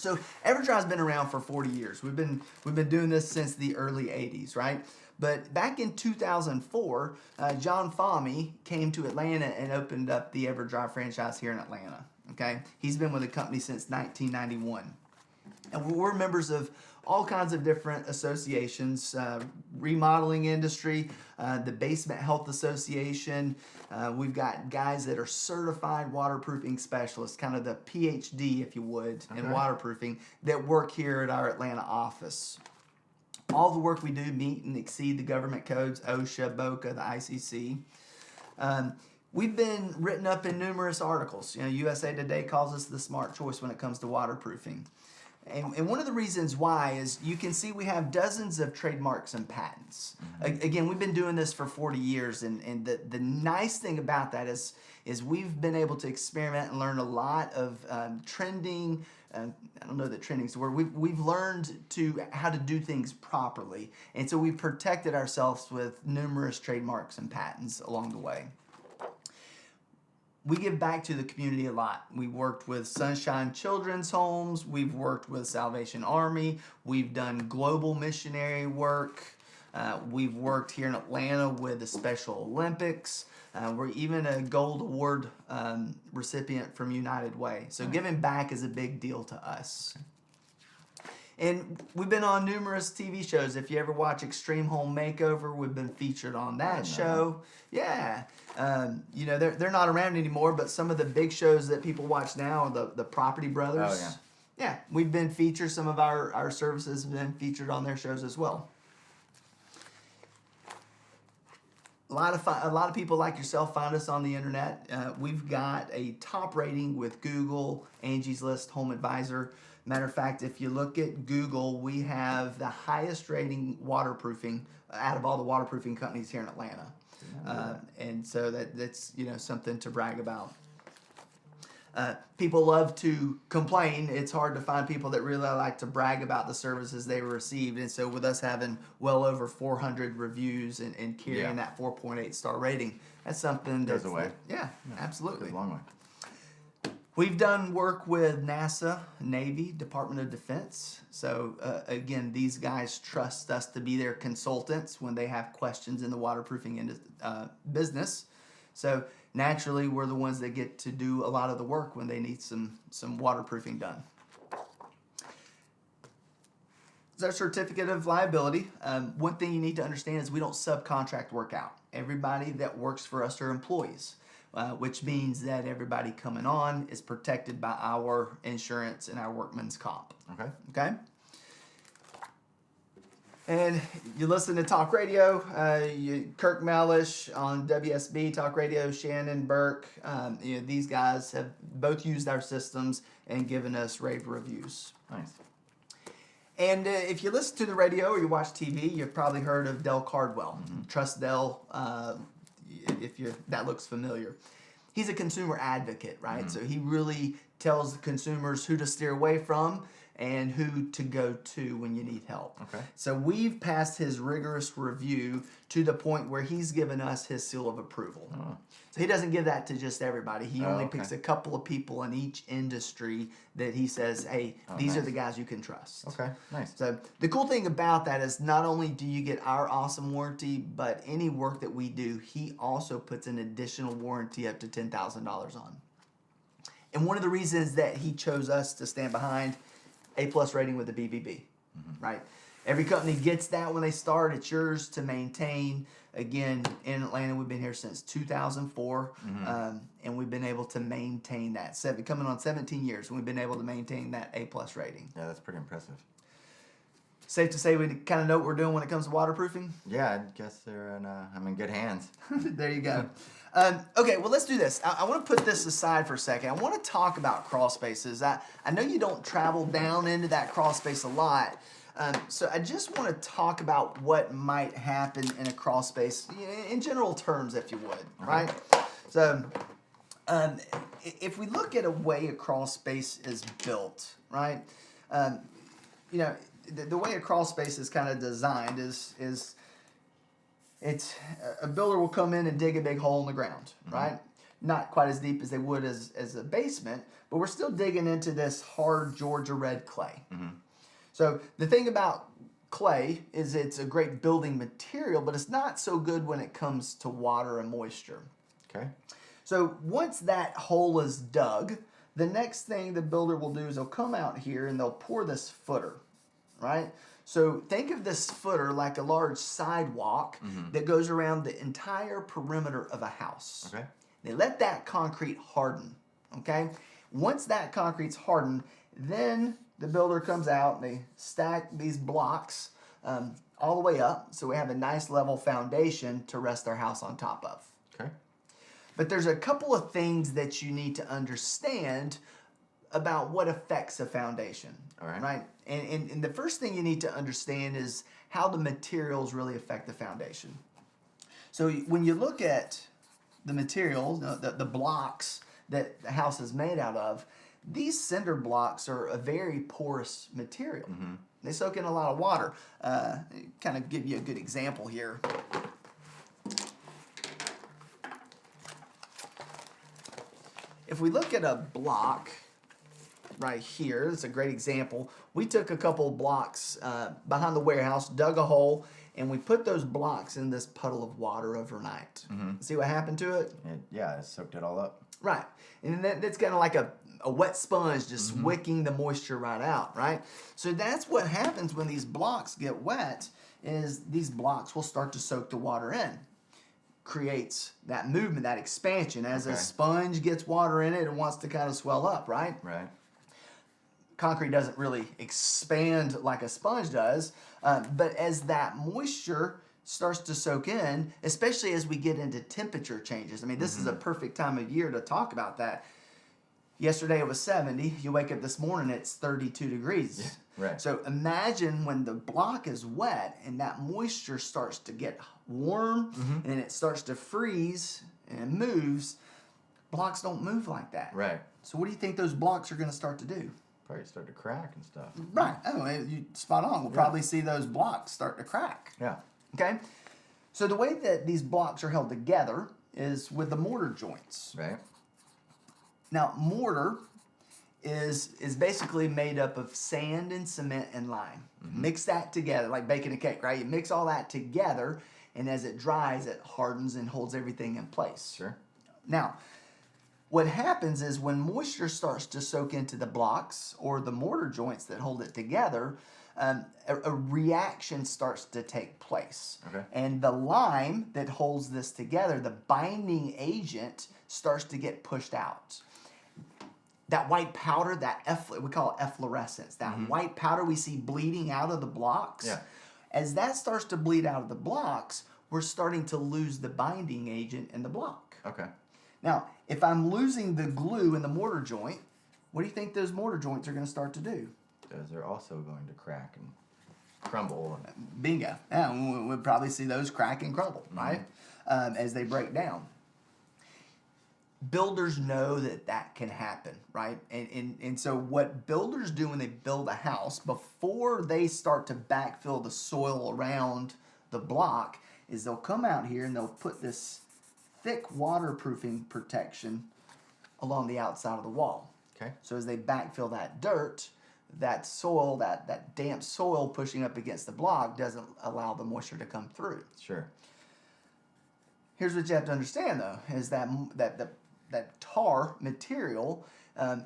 So EverDry's been around for 40 years. We've been doing this since the early 80s, right? But back in 2004, John Fahmy came to Atlanta and opened up the EverDry franchise here in Atlanta. Okay, he's been with the company since 1991, and we're members of all kinds of different associations, remodeling industry, the Basement Health Association. We've got guys that are certified waterproofing specialists, kind of the PhD, if you would, in waterproofing, that work here at our Atlanta office. All the work we do meet and exceed the government codes, OSHA, BOCA, the ICC. We've been written up in numerous articles. You know, USA Today calls us the smart choice when it comes to waterproofing. And one of the reasons why is you can see we have dozens of trademarks and patents. Again, we've been doing this for 40 years, and the nice thing about that is we've been able to experiment and learn a lot of trending. I don't know that trending is the word. We've learned how to do things properly, and so we've protected ourselves with numerous trademarks and patents along the way. We give back to the community a lot. We worked with Sunshine Children's Homes. We've worked with Salvation Army. We've done global missionary work. We've worked here in Atlanta with the Special Olympics. We're even a gold award recipient from United Way. So giving back is a big deal to us. And we've been on numerous TV shows. If you ever watch Extreme Home Makeover, we've been featured on that show. Yeah. You know, they're not around anymore, but some of the big shows that people watch now are the Property Brothers. Oh, yeah. Yeah, we've been featured. Some of our services have been featured on their shows as well. A lot of people like yourself find us on the internet. We've got a top rating with Google, Angie's List, Home Advisor. Matter of fact, if you look at Google, we have the highest rating waterproofing out of all the waterproofing companies here in Atlanta. And so that's something to brag about. People love to complain. It's hard to find people that really like to brag about the services they received. And so with us having well over 400 reviews and carrying that 4.8 star rating, that's something that goes away. Yeah, absolutely. Goes a long way. We've done work with NASA, Navy, Department of Defense. So again, these guys trust us to be their consultants when they have questions in the waterproofing business. So naturally, we're the ones that get to do a lot of the work when they need some waterproofing done. It's our certificate of liability. One thing you need to understand is we don't subcontract work out. Everybody that works for us are employees. Which means that everybody coming on is protected by our insurance and our workman's comp. Okay? And you listen to talk radio, Kirk Mellish on WSB Talk Radio, Shannon Burke. These guys have both used our systems and given us rave reviews. Nice. And if you listen to the radio or you watch TV, you've probably heard of Del Cardwell. Trust Del. If that looks familiar. He's a consumer advocate, right? So he really tells the consumers who to steer away from and who to go to when you need help. Okay. So we've passed his rigorous review to the point where he's given us his seal of approval. Oh. So he doesn't give that to just everybody. He only okay. picks a couple of people in each industry that he says, hey, these are the guys you can trust. Okay, nice. So the cool thing about that is not only do you get our awesome warranty, but any work that we do, he also puts an additional warranty up to $10,000 on. And one of the reasons that he chose us to stand behind A+ rating with the BBB, right? Every company gets that when they start. It's yours to maintain. Again, in Atlanta, we've been here since 2004, and we've been able to maintain that. Coming on 17 years, and we've been able to maintain that A+ rating. Yeah, that's pretty impressive. Safe to say we kind of know what we're doing when it comes to waterproofing? Yeah, I guess they're in good hands. There you go. Okay, well, let's do this. I want to put this aside for a second. I want to talk about Crawlspaces. I know you don't travel down into that Crawlspace a lot, so I just want to talk about what might happen in a Crawlspace in general terms, if you would, right? So if we look at a way a Crawlspace is built, right, the way a Crawlspace is kind of designed is it's a builder will come in and dig a big hole in the ground, right? not quite as deep as they would as a basement, but we're still digging into this hard Georgia red clay. So the thing about clay is it's a great building material, but it's not so good when it comes to water and moisture. Okay. So once that hole is dug, the next thing the builder will do is they'll come out here and they'll pour this footer, right? So think of this footer like a large sidewalk that goes around the entire perimeter of a house. Okay. They let that concrete harden, okay? Once that concrete's hardened, then the builder comes out and they stack these blocks all the way up so we have a nice level foundation to rest our house on top of. Okay. But there's a couple of things that you need to understand about what affects a foundation. All right. Right? And the first thing you need to understand is how the materials really affect the foundation. So when you look at the materials, the blocks that the house is made out of, these cinder blocks are a very porous material. They soak in a lot of water. Kind of give you a good example here. If we look at a block right here, it's a great example. We took a couple of blocks behind the warehouse, dug a hole, and we put those blocks in this puddle of water overnight. See what happened to it? It soaked it all up. Right. And that's kind of like a wet sponge just wicking the moisture right out, right? So that's what happens when these blocks get wet, is these blocks will start to soak the water in. Creates that movement, that expansion. As a sponge gets water in it, it wants to kind of swell up, right? Right. Concrete doesn't really expand like a sponge does, but as that moisture starts to soak in, especially as we get into temperature changes. I mean, this is a perfect time of year to talk about that. Yesterday it was 70. You wake up this morning, it's 32 degrees. Yeah, right. So imagine when the block is wet and that moisture starts to get warm and it starts to freeze and moves. Blocks don't move like that. Right. So what do you think those blocks are going to start to do? Probably start to crack and stuff. Right. Oh, you spot on. We'll probably see those blocks start to crack. Yeah. Okay? So the way that these blocks are held together is with the mortar joints. Right. Now, mortar is basically made up of sand and cement and lime. Mix that together like baking a cake, right? You mix all that together, and as it dries, it hardens and holds everything in place. Sure. Now, what happens is when moisture starts to soak into the blocks or the mortar joints that hold it together, a reaction starts to take place. Okay. And the lime that holds this together, the binding agent, starts to get pushed out. That white powder, we call it efflorescence, that white powder we see bleeding out of the blocks, as that starts to bleed out of the blocks, we're starting to lose the binding agent in the block. Okay. Now, if I'm losing the glue in the mortar joint, what do you think those mortar joints are going to start to do? Those are also going to crack and crumble. Bingo. Yeah, we'll probably see those crack and crumble, right? As they break down. Builders know that can happen, right? And so what builders do when they build a house, before they start to backfill the soil around the block, is they'll come out here and they'll put this thick waterproofing protection along the outside of the wall. Okay. So as they backfill that dirt, that soil, that damp soil pushing up against the block doesn't allow the moisture to come through. Sure. Here's what you have to understand, though, is that tar material,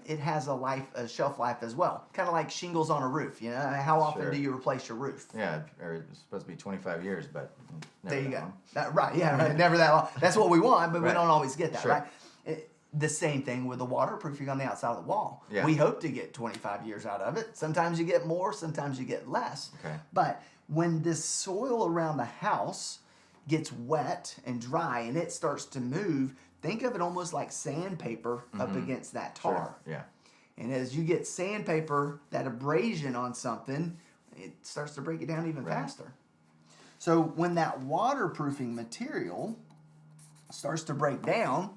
it has a shelf life as well. Kind of like shingles on a roof. You know, how often do you replace your roof? Yeah, it's supposed to be 25 years, but never there you that go. long. Right, yeah, right. Never that long. That's what we want, but we Right. don't always get that, Sure. right? The same thing with the waterproofing on the outside of the wall. Yeah. We hope to get 25 years out of it. Sometimes you get more, sometimes you get less. Okay. But when this soil around the house gets wet and dry and it starts to move, think of it almost like sandpaper up against that tar. Sure. Yeah. And as you get sandpaper, that abrasion on something, it starts to break it down even faster. So when that waterproofing material starts to break down,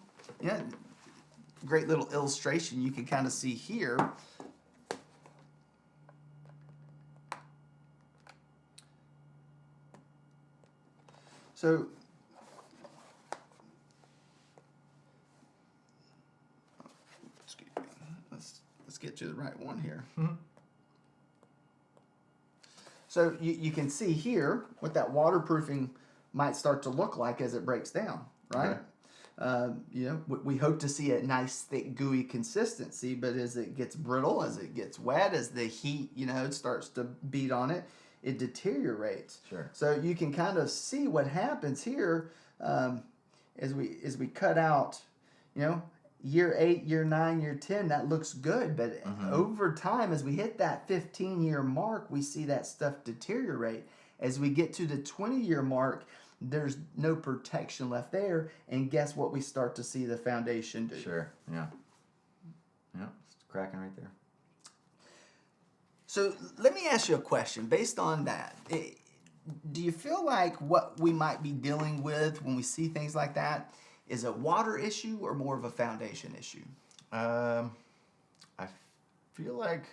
great little illustration you can kind of see here. So get to the right one here. So you can see here what that waterproofing might start to look like as it breaks down, right? We hope to see a nice, thick, gooey consistency, but as it gets brittle, as it gets wet, as the heat, it starts to beat on it, it deteriorates. Sure. So you can kind of see what happens here as we cut out, year 8, year 9, year 10, that looks good. But over time, as we hit that 15-year mark, we see that stuff deteriorate. As we get to the 20-year mark, there's no protection left there. And guess what we start to see the foundation do? Sure, yeah. Yeah, it's cracking right there. So let me ask you a question. Based on that, do you feel like what we might be dealing with when we see things like that is a water issue or more of a foundation issue? I feel like,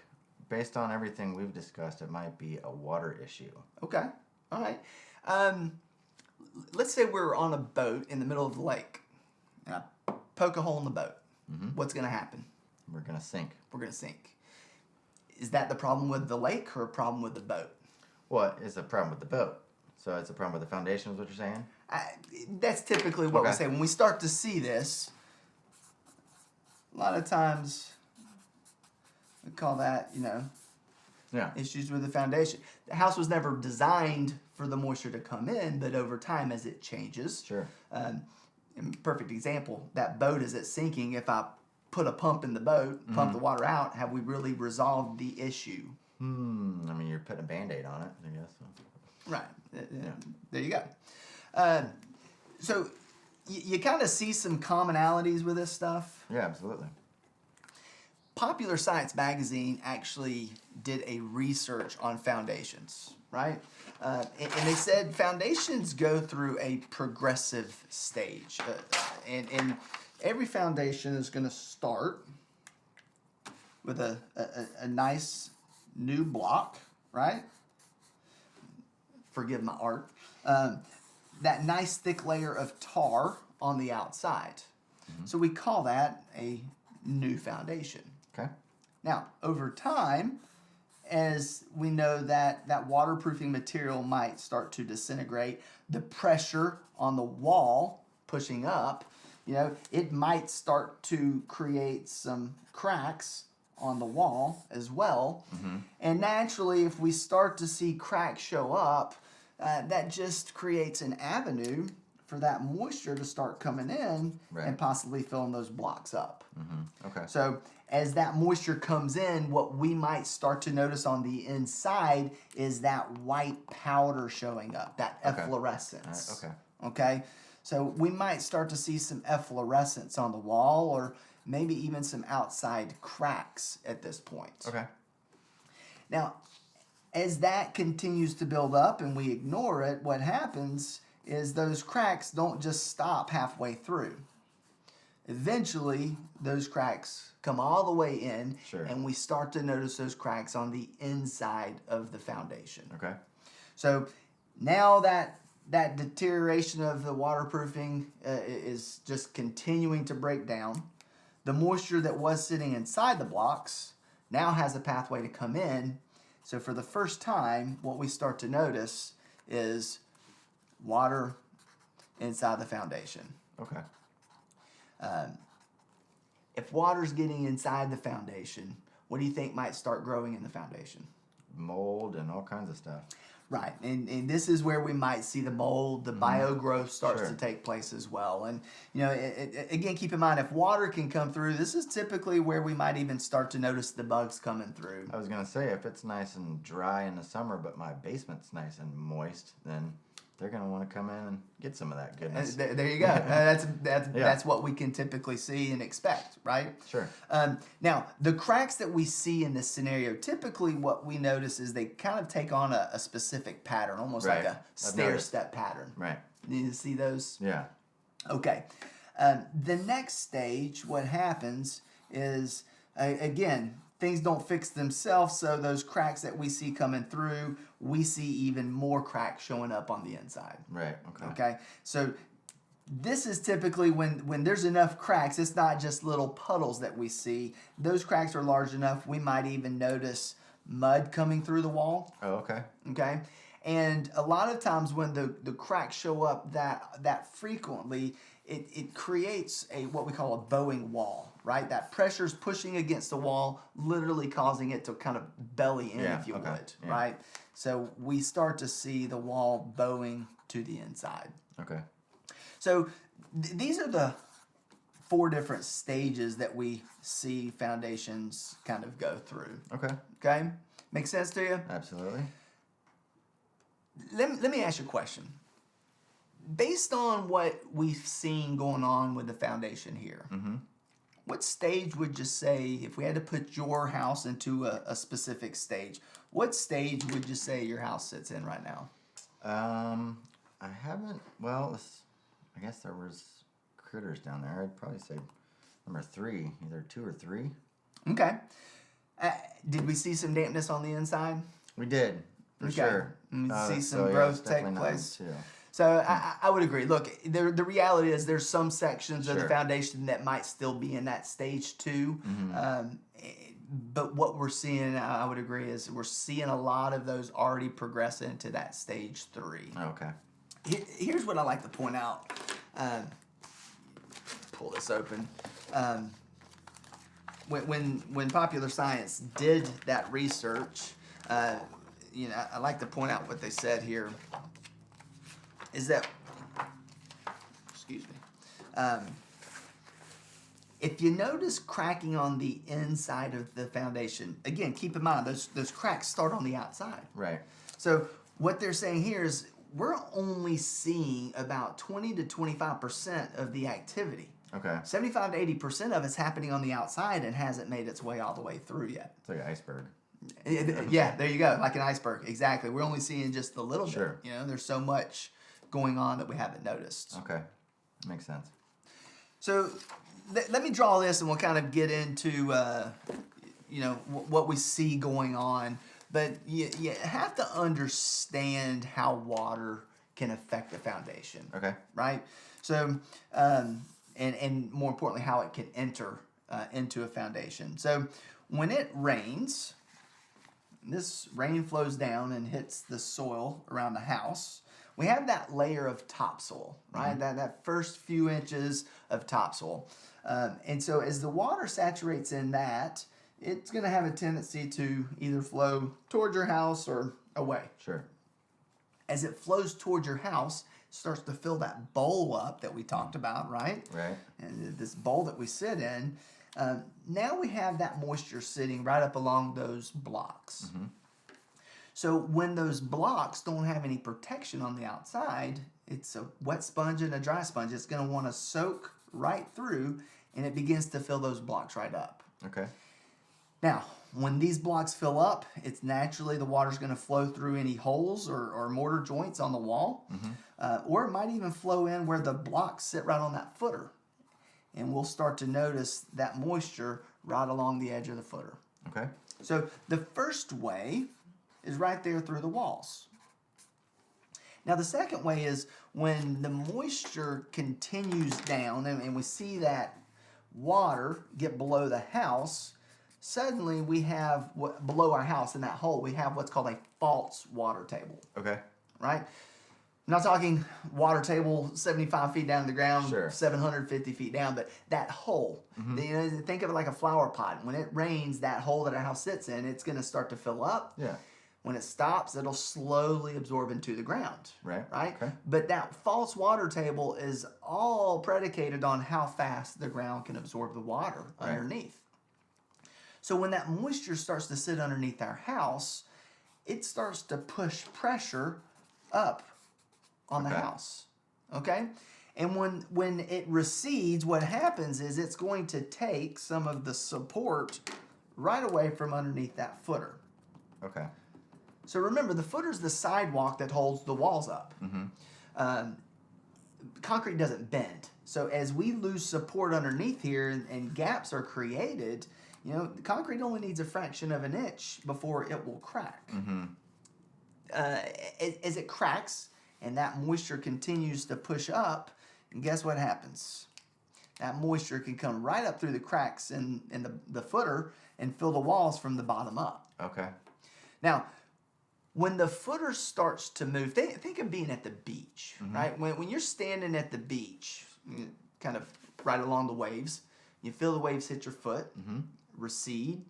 based on everything we've discussed, it might be a water issue. Okay. All right. Let's say we're on a boat in the middle of the lake, and I poke a hole in the boat. What's going to happen? We're going to sink. We're going to sink. Is that the problem with the lake or a problem with the boat? What is the problem with the boat? So it's a problem with the foundation is what you're saying? That's typically what we say. When we start to see this, a lot of times we call that, issues with the foundation. The house was never designed for the moisture to come in, but over time as it changes. Sure. Perfect example, that boat as it's sinking, if I put a pump in the boat, pump the water out, have we really resolved the issue? I mean, you're putting a Band-Aid on it, I guess. Right. There you go. So you kind of see some commonalities with this stuff. Yeah, absolutely. Popular Science magazine actually did a research on foundations, right? And they said foundations go through a progressive stage. And every foundation is going to start with a nice new block, right? Forgive my art. That nice thick layer of tar on the outside. So we call that a new foundation. Okay. Now, over time, as we know that waterproofing material might start to disintegrate, the pressure on the wall pushing up, it might start to create some cracks on the wall as well. And naturally, if we start to see cracks show up, that just creates an avenue for that moisture to start coming in and possibly filling those blocks up. Okay. So as that moisture comes in, what we might start to notice on the inside is that white powder showing up, that efflorescence. Okay. So we might start to see some efflorescence on the wall, or maybe even some outside cracks at this point. Okay. Now, as that continues to build up and we ignore it, what happens is those cracks don't just stop halfway through. Eventually, those cracks come all the way in, and we start to notice those cracks on the inside of the foundation. Okay. So now that deterioration of the waterproofing is just continuing to break down, the moisture that was sitting inside the blocks now has a pathway to come in. So for the first time, what we start to notice is water inside the foundation. Okay. If water's getting inside the foundation, what do you think might start growing in the foundation? Mold and all kinds of stuff. Right, and this is where we might see the mold, the biogrowth starts to take place as well. And, again, keep in mind, if water can come through, this is typically where we might even start to notice the bugs coming through. I was going to say, if it's nice and dry in the summer, but my basement's nice and moist, then they're going to want to come in and get some of that goodness. There you go. That's what we can typically see and expect, right? Sure. Now, the cracks that we see in this scenario, typically what we notice is they kind of take on a specific pattern, almost like a stair-step pattern. Right. You see those? Yeah. Okay. The next stage, what happens is, again, things don't fix themselves, so those cracks that we see coming through, we see even more cracks showing up on the inside. Right, okay. Okay? So This is typically when there's enough cracks. It's not just little puddles that we see. Those cracks are large enough. We might even notice mud coming through the wall. Oh, okay. Okay. And a lot of times when the cracks show up that frequently, it creates what we call a bowing wall, right? That pressure's pushing against the wall, literally causing it to kind of belly in, if you would, right? So we start to see the wall bowing to the inside. Okay. So these are the 4 different stages that we see foundations kind of go through. Okay. Okay? Make sense to you? Absolutely. Let me ask you a question. Based on what we've seen going on with the foundation here, what stage would you say, if we had to put your house into a specific stage, what stage would you say your house sits in right now? I haven't, well, I guess there was critters down there. I'd probably say number 3, either 2 or 3. Okay. Did we see some dampness on the inside? We did, for sure. See some growth take place. So I would agree. Look, the reality is there's some sections of the foundation that might still be in that stage 2. But what we're seeing, I would agree, is we're seeing a lot of those already progress into that stage 3. Okay. Here's what I like to point out. Pull this open. When Popular Science did that research, I like to point out what they said here. Is that, excuse me, if you notice cracking on the inside of the foundation, again, keep in mind those cracks start on the outside. Right. So what they're saying here is we're only seeing about 20 to 25% of the activity. Okay. 75 to 80% of it's happening on the outside and hasn't made its way all the way through yet. It's like an iceberg. Yeah, there you go, like an iceberg. Exactly. We're only seeing just a little Sure. bit. There's so much going on that we haven't noticed. Okay. Makes sense. So let me draw this and we'll kind of get into what we see going on. But you have to understand how water can affect the foundation. Okay. Right? So, and more importantly, how it can enter into a foundation. So when it rains, this rain flows down and hits the soil around the house. We have that layer of topsoil, right? That first few inches of topsoil. And so as the water saturates in that, it's going to have a tendency to either flow towards your house or away. Sure. As it flows towards your house, it starts to fill that bowl up that we talked about, right? Right. And this bowl that we sit in, now we have that moisture sitting right up along those blocks. So when those blocks don't have any protection on the outside, it's a wet sponge and a dry sponge. It's going to want to soak right through, and it begins to fill those blocks right up. Okay. Now, when these blocks fill up, it's naturally the water's going to flow through any holes or mortar joints on the wall, or it might even flow in where the blocks sit right on that footer. And we'll start to notice that moisture right along the edge of the footer. Okay. So the first way is right there through the walls. Now the second way is when the moisture continues down and we see that water get below the house, suddenly we have below our house in that hole, we have what's called a false water table. Okay. Right? I'm not talking water table 75 feet down to the ground, Sure. 750 feet down, but that hole. Think of it like a flower pot. When it rains, that hole that our house sits in, it's going to start to fill up. Yeah. When it stops, it'll slowly absorb into the ground. Right. Right? Okay. But that false water table is all predicated on how fast the ground can absorb the water underneath. So when that moisture starts to sit underneath our house, it starts to push pressure up on the house. Okay? And when it recedes, what happens is it's going to take some of the support right away from underneath that footer. Okay. So remember, the footer's the sidewalk that holds the walls up. Concrete doesn't bend. So as we lose support underneath here and gaps are created, the concrete only needs a fraction of an inch before it will crack. As it cracks and that moisture continues to push up, And guess what happens? That moisture can come right up through the cracks in the footer and fill the walls from the bottom up. Okay. Now, when the footer starts to move, think of being at the beach, right? When you're standing at the beach, kind of right along the waves, you feel the waves hit your foot, recede,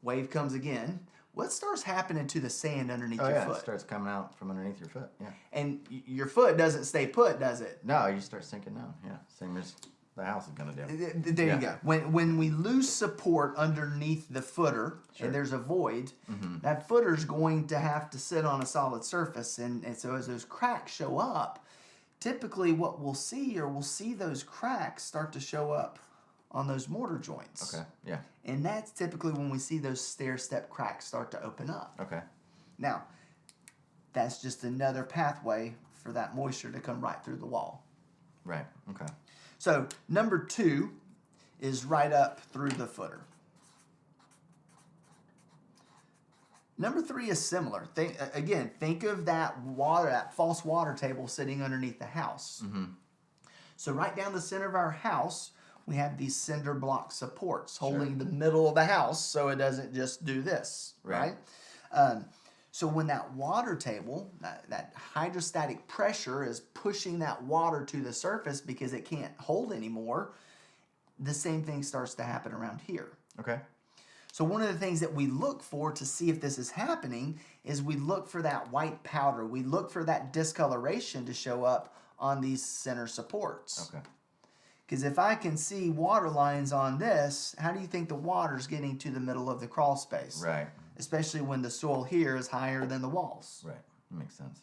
wave comes again. What starts happening to the sand underneath your foot? It starts coming out from underneath your foot, And your foot doesn't stay put, does it? No, you start sinking down, same as the house is going to do. There you go. When we lose support underneath the footer and there's a void, that footer's going to have to sit on a solid surface. And so as those cracks show up, typically what we'll see those cracks start to show up on those mortar joints. Okay, yeah. And that's typically when we see those stair-step cracks start to open up. Okay. Now, that's just another pathway for that moisture to come right through the wall. Right, okay. So number 2 is right up through the footer. Number 3 is similar. Think of that false water table sitting underneath the house. So right down the center of our house, we have these cinder block supports holding the middle of the house so it doesn't just do this, right? So when that water table, that hydrostatic pressure is pushing that water to the surface because it can't hold anymore, the same thing starts to happen around here. Okay. So one of the things that we look for to see if this is happening is we look for that white powder. We look for that discoloration to show up on these center supports. Okay. Because if I can see water lines on this, how do you think the water's getting to the middle of the crawl space? Right. Especially when the soil here is higher than the walls. Right. That makes sense.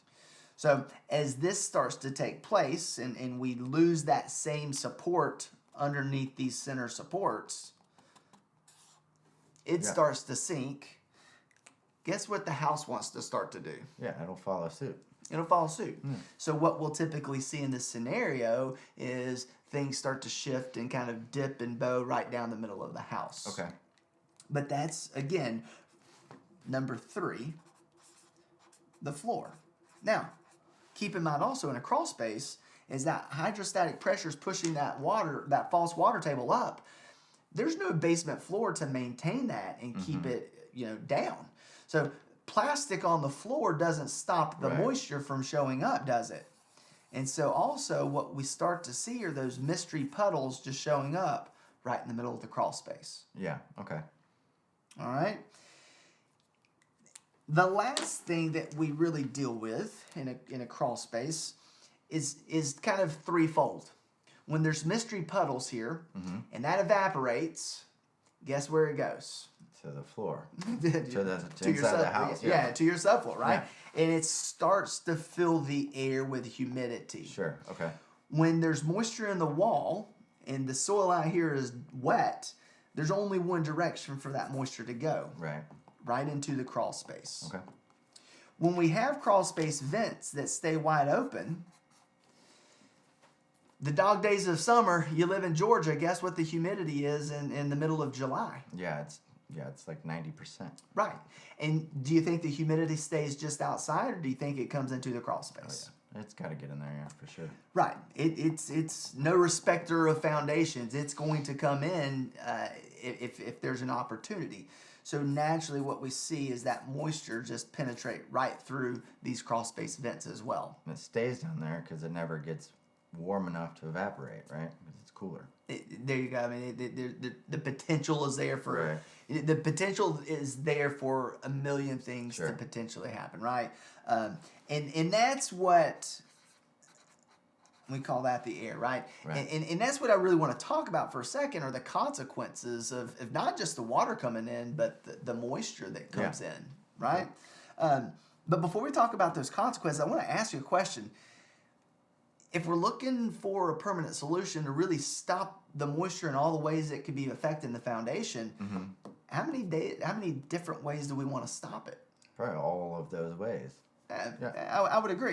So as this starts to take place and we lose that same support underneath these center supports, it starts to sink. Guess what the house wants to start to do? Yeah, it'll follow suit. It'll follow suit. So what we'll typically see in this scenario is things start to shift and kind of dip and bow right down the middle of the house. Okay. But that's, again, number 3, the floor. Now, keep in mind also in a crawl space is that hydrostatic pressure is pushing that false water table up. There's no basement floor to maintain that and keep it, down. So plastic on the floor doesn't stop the moisture from showing up, does it? And so also what we start to see are those mystery puddles just showing up right in the middle of the crawl space. Yeah, okay. All right. The last thing that we really deal with in a crawl space is kind of threefold. When there's mystery puddles here and that evaporates, guess where it goes? To the floor. to inside the house. Yeah, to your subfloor, right? Yeah. And it starts to fill the air with humidity. Sure, okay. When there's moisture in the wall and the soil out here is wet, there's only one direction for that moisture to go. Right. Right into the crawl space. Okay. When we have crawl space vents that stay wide open, the dog days of summer, you live in Georgia, guess what the humidity is in the middle of July? Yeah, it's like 90%. Right. And do you think the humidity stays just outside, or do you think it comes into the crawl space? Oh, yeah. It's got to get in there, yeah, for sure. Right. It's no respecter of foundations. It's going to come in if there's an opportunity. So naturally what we see is that moisture just penetrate right through these crawl space vents as well. And it stays down there because it never gets warm enough to evaporate, right? Because it's cooler. There you go. I mean, the potential is there for the potential is there for a million things to potentially happen, right? And that's what we call that the air, right? And that's what I really want to talk about for a second are the consequences of not just the water coming in, but the moisture that comes in, right? But before we talk about those consequences, I want to ask you a question. If we're looking for a permanent solution to really stop the moisture in all the ways it could be affecting the foundation, how many different ways do we want to stop it? Probably all of those ways. I would agree.